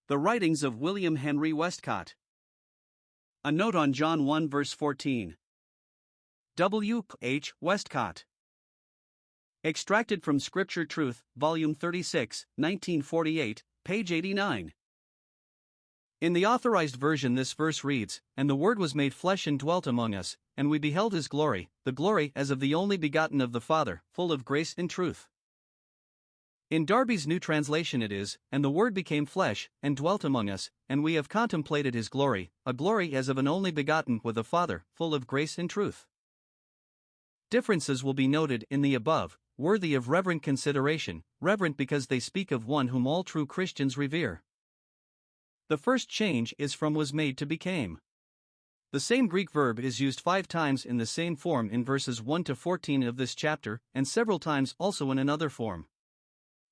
The writings of William Henry Westcott. A note on John 1 verse 14. W. H. Westcott. Extracted from Scripture Truth, Volume 36, 1948, page 89. In the Authorized version, this verse reads, "And the Word was made flesh and dwelt among us, and we beheld his glory, the glory as of the only begotten of the Father, full of grace and truth." In Darby's New Translation it is, "And the Word became flesh, and dwelt among us, and we have contemplated his glory, a glory as of an only begotten with the Father, full of grace and truth." Differences will be noted in the above, worthy of reverent consideration, reverent because they speak of one whom all true Christians revere. The first change is from was made to became. The same Greek verb is used 5 times in the same form in verses 1 to 14 of this chapter, and several times also in another form.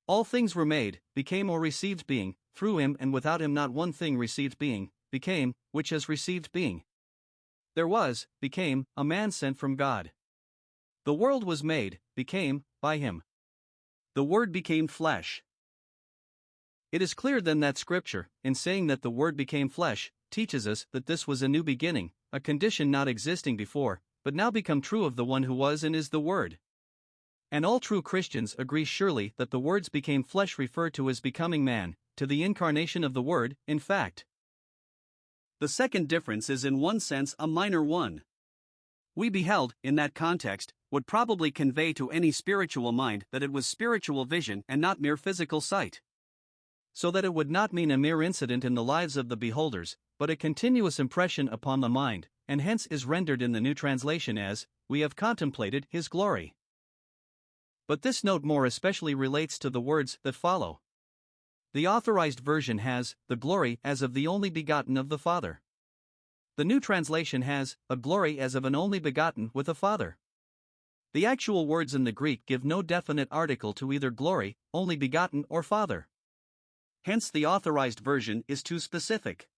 All things were made, became or received being, through him and without him not one thing received being, became, which has received being. There was, became, a man sent from God. The world was made, became, by him. The Word became flesh. It is clear then that Scripture, in saying that the Word became flesh, teaches us that this was a new beginning, a condition not existing before, but now become true of the one who was and is the Word. And all true Christians agree surely that the words became flesh refer to his becoming man, to the incarnation of the Word, in fact. The second difference is in one sense a minor one. We beheld, in that context, would probably convey to any spiritual mind that it was spiritual vision and not mere physical sight. So that it would not mean a mere incident in the lives of the beholders, but a continuous impression upon the mind, and hence is rendered in the New Translation as, "We have contemplated his glory." But this note more especially relates to the words that follow. The Authorized version has, "the glory as of the only begotten of the Father." The New Translation has, "a glory as of an only begotten with a Father." The actual words in the Greek give no definite article to either glory, only begotten, or Father. Hence the Authorized version is too specific.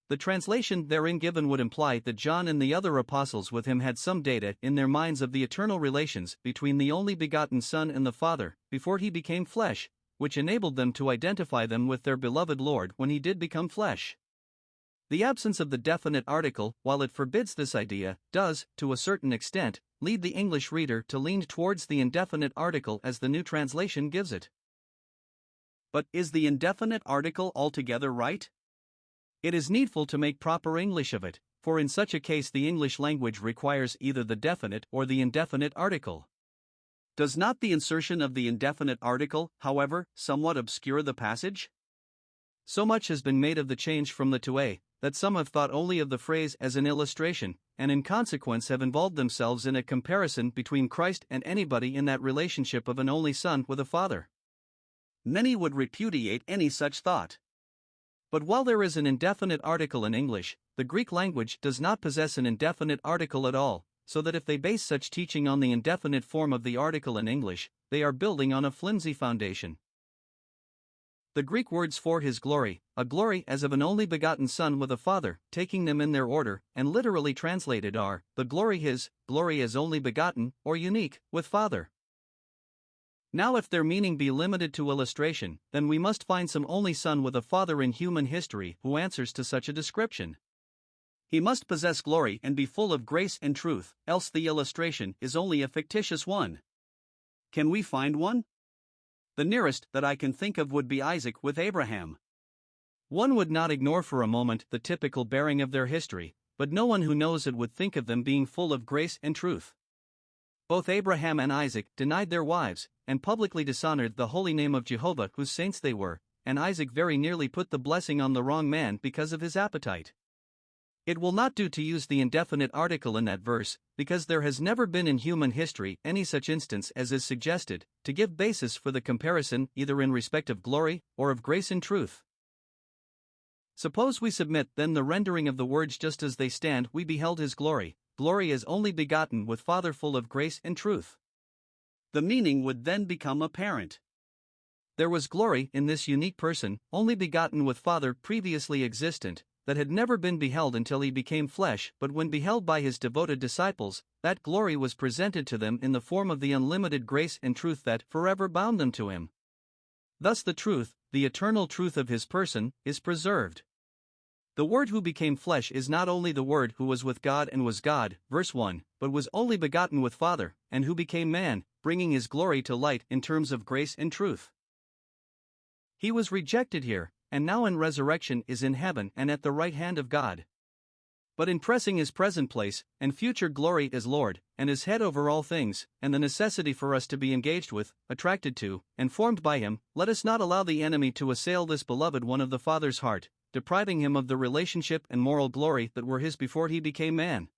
The translation therein given would imply that John and the other apostles with him had some data in their minds of the eternal relations between the only begotten Son and the Father, before he became flesh, which enabled them to identify them with their beloved Lord when he did become flesh. The absence of the definite article, while it forbids this idea, does, to a certain extent, lead the English reader to lean towards the indefinite article as the New Translation gives it. But is the indefinite article altogether right? It is needful to make proper English of it, for in such a case the English language requires either the definite or the indefinite article. Does not the insertion of the indefinite article, however, somewhat obscure the passage? So much has been made of the change from the to a, that some have thought only of the phrase as an illustration, and in consequence have involved themselves in a comparison between Christ and anybody in that relationship of an only Son with a Father. Many would repudiate any such thought. But while there is an indefinite article in English, the Greek language does not possess an indefinite article at all, so that if they base such teaching on the indefinite form of the article in English, they are building on a flimsy foundation. The Greek words for his glory, a glory as of an only begotten Son with a Father, taking them in their order, and literally translated are, the glory his, glory as only begotten, or unique, with Father. Now if their meaning be limited to illustration, then we must find some only Son with a Father in human history who answers to such a description. He must possess glory and be full of grace and truth, else the illustration is only a fictitious one. Can we find one? The nearest that I can think of would be Isaac with Abraham. One would not ignore for a moment the typical bearing of their history, but no one who knows it would think of them being full of grace and truth. Both Abraham and Isaac denied their wives, and publicly dishonored the holy name of Jehovah whose saints they were, and Isaac very nearly put the blessing on the wrong man because of his appetite. It will not do to use the indefinite article in that verse, because there has never been in human history any such instance as is suggested, to give basis for the comparison either in respect of glory, or of grace and truth. Suppose we submit then the rendering of the words just as they stand: we beheld his glory, glory as only begotten with Father, full of grace and truth. The meaning would then become apparent. There was glory in this unique person, only begotten with Father, previously existent, that had never been beheld until he became flesh, but when beheld by his devoted disciples, that glory was presented to them in the form of the unlimited grace and truth that forever bound them to him. Thus the truth, the eternal truth of his person, is preserved. The Word who became flesh is not only the Word who was with God and was God, verse 1, but was only begotten with Father, and who became man, bringing his glory to light in terms of grace and truth. He was rejected here, and now in resurrection is in heaven and at the right hand of God. But in pressing his present place, and future glory as Lord, and as head over all things, and the necessity for us to be engaged with, attracted to, and formed by him, let us not allow the enemy to assail this beloved one of the Father's heart, depriving him of the relationship and moral glory that were his before he became man.